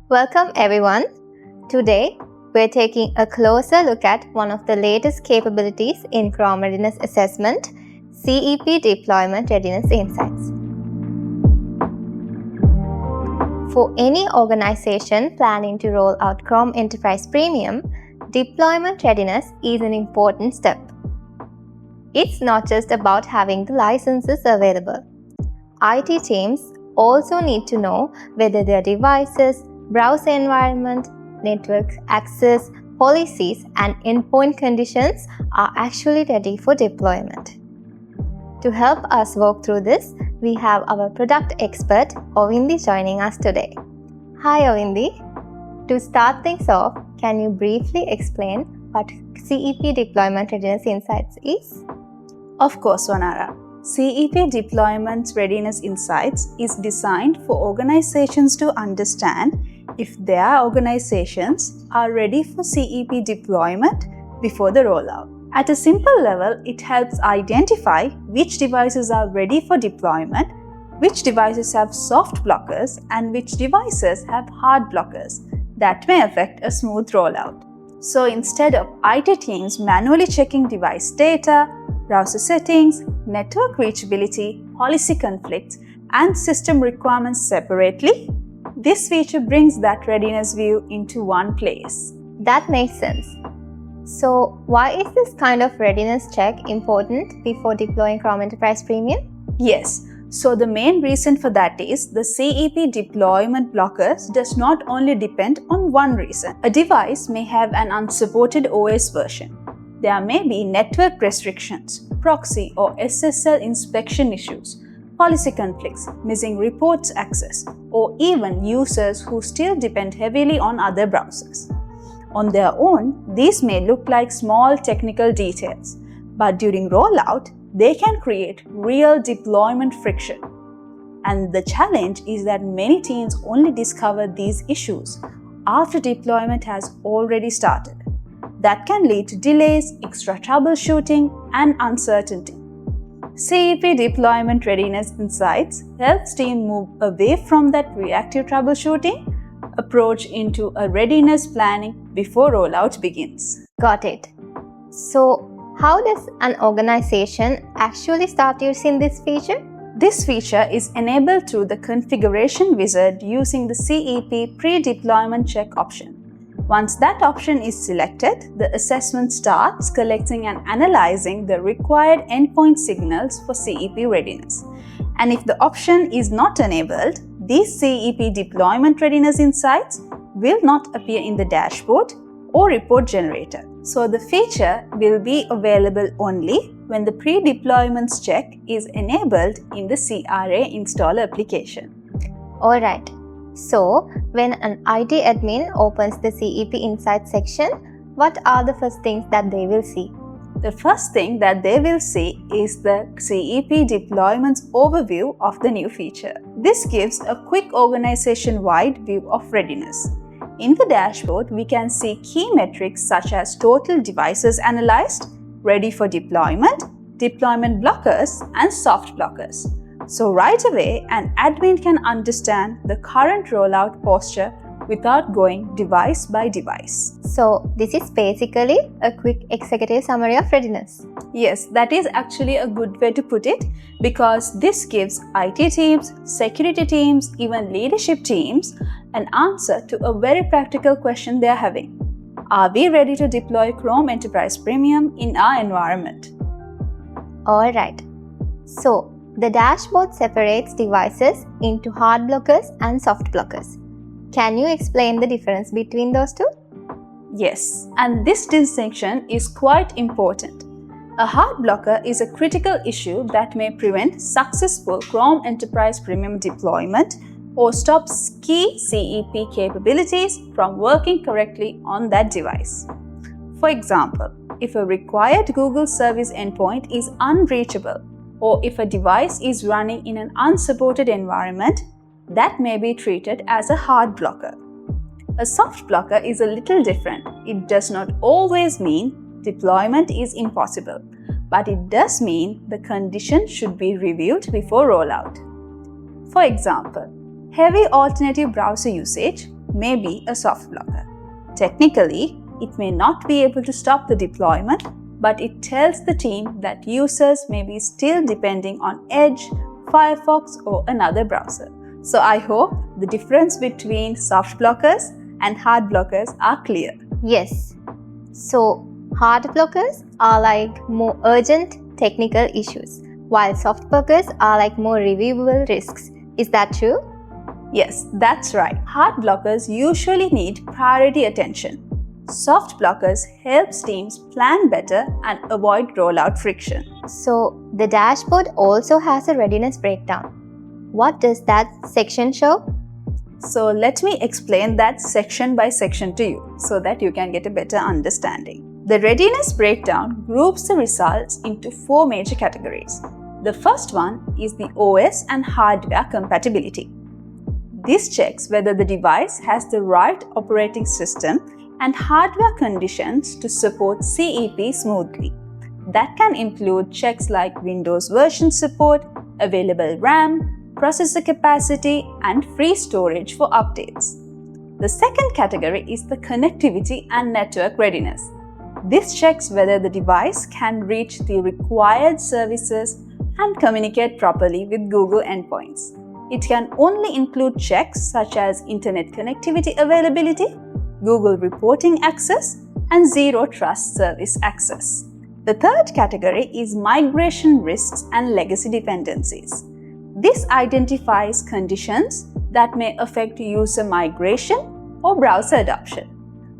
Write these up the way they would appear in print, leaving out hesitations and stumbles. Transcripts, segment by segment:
Welcome everyone. Today, we're taking a closer look at one of the latest capabilities in Chrome Readiness Assessment, CEP Deployment Readiness Insights. For any organization planning to roll out Chrome Enterprise Premium, deployment readiness is an important step. It's not just about having the licenses available. IT teams also need to know whether their devices, browser environment, network access, policies, and endpoint conditions are actually ready for deployment. To help us walk through this, we have our product expert, Ovindi, joining us today. Hi Ovindi. To start things off, can you briefly explain what CEP Deployment Readiness Insights is? Of course, Vanara. CEP Deployment Readiness Insights is designed for organizations to understand if their organizations are ready for CEP deployment before the rollout. At a simple level, it helps identify which devices are ready for deployment, which devices have soft blockers, and which devices have hard blockers that may affect a smooth rollout. So instead of IT teams manually checking device data, browser settings, network reachability, policy conflicts, and system requirements separately, this feature brings that readiness view into one place. That makes sense. So, why is this kind of readiness check important before deploying Chrome Enterprise Premium? Yes, so the main reason for that is the CEP deployment blockers does not only depend on one reason. A device may have an unsupported OS version. There may be network restrictions, proxy or SSL inspection issues, policy conflicts, missing reports access, or even users who still depend heavily on other browsers. On their own, these may look like small technical details, but during rollout, they can create real deployment friction. And the challenge is that many teams only discover these issues after deployment has already started. That can lead to delays, extra troubleshooting, and uncertainty. CEP Deployment Readiness Insights helps teams move away from that reactive troubleshooting approach into a readiness planning before rollout begins. Got it. So, how does an organization actually start using this feature? This feature is enabled through the configuration wizard using the CEP pre-deployment check option. Once that option is selected, the assessment starts collecting and analyzing the required endpoint signals for CEP readiness. And if the option is not enabled, these CEP Deployment Readiness Insights will not appear in the dashboard or report generator. So the feature will be available only when the pre-deployment check is enabled in the CRA installer application. Alright. So, when an IT admin opens the CEP Insights section, what are the first things that they will see? The first thing that they will see is the CEP deployment's overview of the new feature. This gives a quick organization-wide view of readiness. In the dashboard, we can see key metrics such as total devices analyzed, ready for deployment, deployment blockers, and soft blockers. So right away, an admin can understand the current rollout posture without going device by device. So this is basically a quick executive summary of readiness. Yes, that is actually a good way to put it because this gives IT teams, security teams, even leadership teams an answer to a very practical question they are having. Are we ready to deploy Chrome Enterprise Premium in our environment? Alright. So, the dashboard separates devices into hard blockers and soft blockers. Can you explain the difference between those two? Yes, and this distinction is quite important. A hard blocker is a critical issue that may prevent successful Chrome Enterprise Premium deployment or stops key CEP capabilities from working correctly on that device. For example, if a required Google service endpoint is unreachable, or if a device is running in an unsupported environment, that may be treated as a hard blocker. A soft blocker is a little different. It does not always mean deployment is impossible, but it does mean the condition should be reviewed before rollout. For example, heavy alternative browser usage, may be a soft blocker. Technically, it may not be able to stop the deployment, but it tells the team that users may be still depending on Edge, Firefox, or another browser. So I hope the difference between soft blockers and hard blockers are clear. Yes. So hard blockers are like more urgent technical issues, while soft blockers are like more reviewable risks. Is that true? Yes, that's right. Hard blockers usually need priority attention. Soft blockers help teams plan better and avoid rollout friction. So the dashboard also has a readiness breakdown. What does that section show? So let me explain that section by section to you so that you can get a better understanding. The readiness breakdown groups the results into 4 major categories. The first one is the OS and hardware compatibility. This checks whether the device has the right operating system and hardware conditions to support CEP smoothly. That can include checks like Windows version support, available RAM, processor capacity, and free storage for updates. The second category is the connectivity and network readiness. This checks whether the device can reach the required services and communicate properly with Google endpoints. It can only include checks such as internet connectivity availability, Google reporting access, and zero trust service access. The third category is migration risks and legacy dependencies. This identifies conditions that may affect user migration or browser adoption.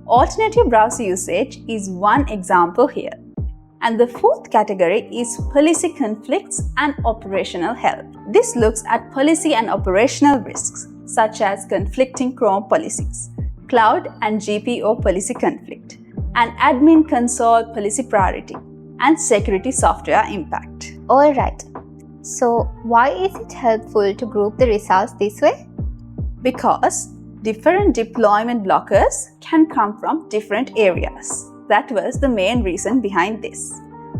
Alternative browser usage is one example here. And the fourth category is policy conflicts and operational health. This looks at policy and operational risks, such as conflicting Chrome policies, cloud and GPO policy conflict, and admin console policy priority, and security software impact. Alright. So why is it helpful to group the results this way? Because different deployment blockers can come from different areas. That was the main reason behind this.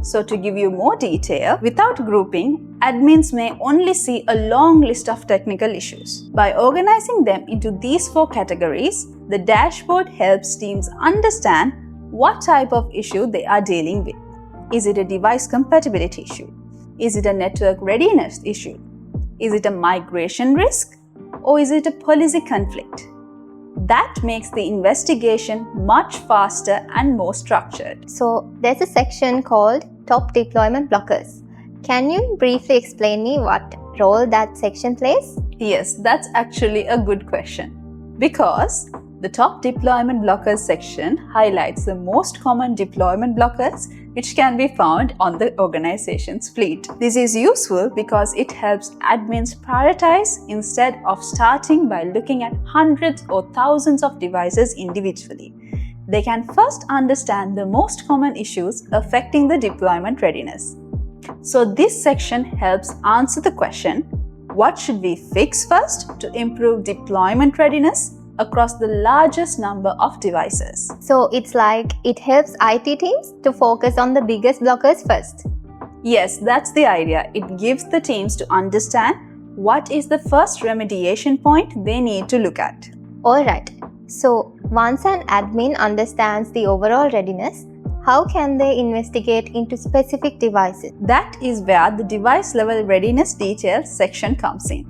So to give you more detail, without grouping, admins may only see a long list of technical issues. By organizing them into these 4 categories, the dashboard helps teams understand what type of issue they are dealing with. Is it a device compatibility issue? Is it a network readiness issue? Is it a migration risk? Or is it a policy conflict? That makes the investigation much faster and more structured. So there's a section called Top Deployment Blockers. Can you briefly explain me what role that section plays? Yes, that's actually a good question. Because the Top Deployment Blockers section highlights the most common deployment blockers which can be found on the organization's fleet. This is useful because it helps admins prioritize instead of starting by looking at hundreds or thousands of devices individually. They can first understand the most common issues affecting the deployment readiness. So this section helps answer the question, what should we fix first to improve deployment readiness across the largest number of devices? So it's like it helps IT teams to focus on the biggest blockers first. Yes, that's the idea. It gives the teams to understand what is the first remediation point they need to look at. Alright, so once an admin understands the overall readiness, how can they investigate into specific devices? That is where the device level readiness details section comes in.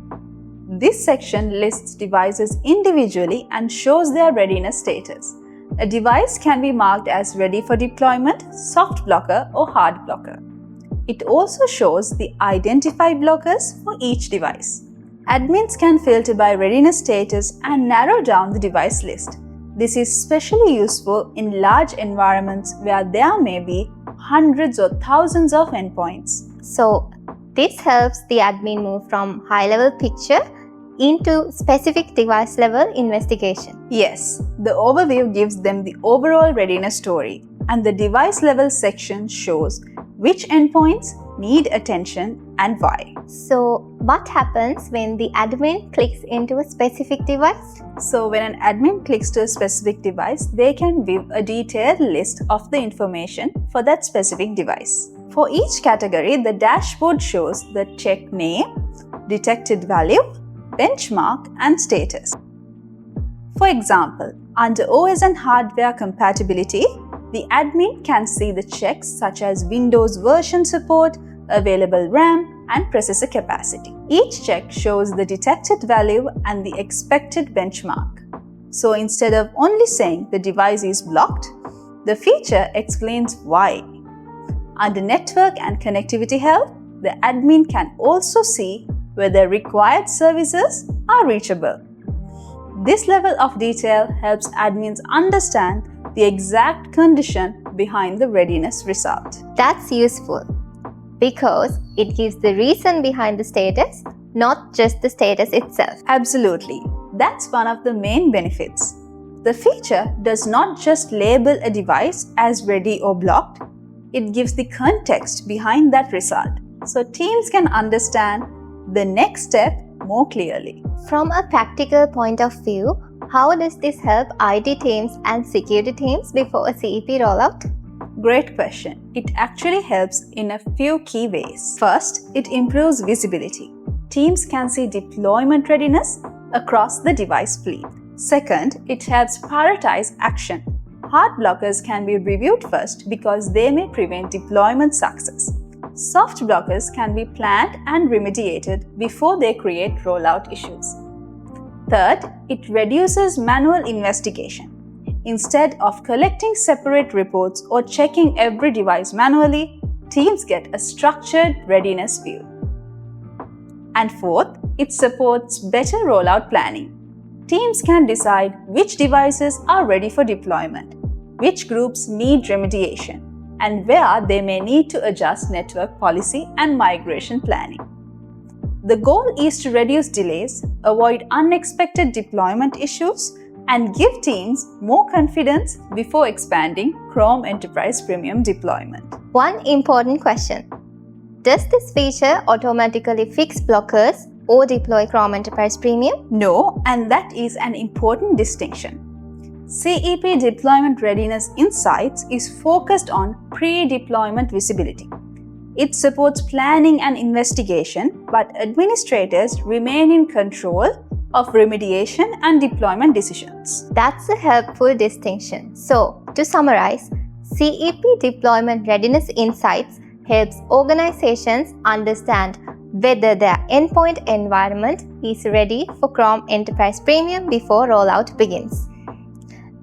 This section lists devices individually and shows their readiness status. A device can be marked as ready for deployment, soft blocker, or hard blocker. It also shows the identified blockers for each device. Admins can filter by readiness status and narrow down the device list. This is especially useful in large environments where there may be hundreds or thousands of endpoints. So this helps the admin move from high-level picture into specific device-level investigation. Yes, the overview gives them the overall readiness story, and the device-level section shows which endpoints need attention and why. So what happens when the admin clicks into a specific device? So when an admin clicks to a specific device, they can view a detailed list of the information for that specific device. For each category, the dashboard shows the check name, detected value, benchmark, and status. For example, under OS and hardware compatibility, the admin can see the checks such as Windows version support, available RAM, and processor capacity. Each check shows the detected value and the expected benchmark. So instead of only saying the device is blocked, the feature explains why. Under network and connectivity health, the admin can also see whether required services are reachable. This level of detail helps admins understand the exact condition behind the readiness result. That's useful because it gives the reason behind the status, not just the status itself. Absolutely. That's one of the main benefits. The feature does not just label a device as ready or blocked, it gives the context behind that result, so teams can understand the next step more clearly. From a practical point of view, how does this help IT teams and security teams before a CEP rollout? Great question. It actually helps in a few key ways. First, it improves visibility. Teams can see deployment readiness across the device fleet. Second, it helps prioritize action. Hard blockers can be reviewed first because they may prevent deployment success. Soft blockers can be planned and remediated before they create rollout issues. Third, it reduces manual investigation. Instead of collecting separate reports or checking every device manually, teams get a structured readiness view. And fourth, it supports better rollout planning. Teams can decide which devices are ready for deployment, which groups need remediation, and where they may need to adjust network policy and migration planning. The goal is to reduce delays, avoid unexpected deployment issues, and give teams more confidence before expanding Chrome Enterprise Premium deployment. One important question. Does this feature automatically fix blockers or deploy Chrome Enterprise Premium? No, and that is an important distinction. CEP Deployment Readiness Insights is focused on pre-deployment visibility. It supports planning and investigation, but administrators remain in control of remediation and deployment decisions. That's a helpful distinction. So, to summarize, CEP Deployment Readiness Insights helps organizations understand whether their endpoint environment is ready for Chrome Enterprise Premium before rollout begins.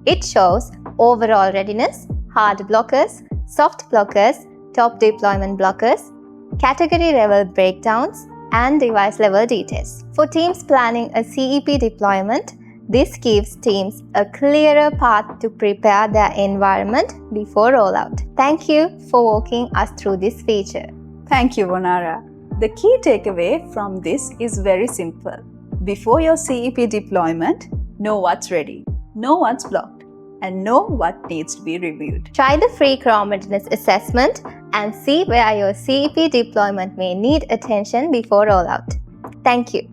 It shows overall readiness, hard blockers, soft blockers, top deployment blockers, category level breakdowns, and device level details. For teams planning a CEP deployment, this gives teams a clearer path to prepare their environment before rollout. Thank you for walking us through this feature. Thank you, Vonara. The key takeaway from this is very simple. Before your CEP deployment, know what's ready, know what's blocked, and know what needs to be reviewed. Try the free Chrome Readiness Assessment and see where your CEP deployment may need attention before rollout. Thank you.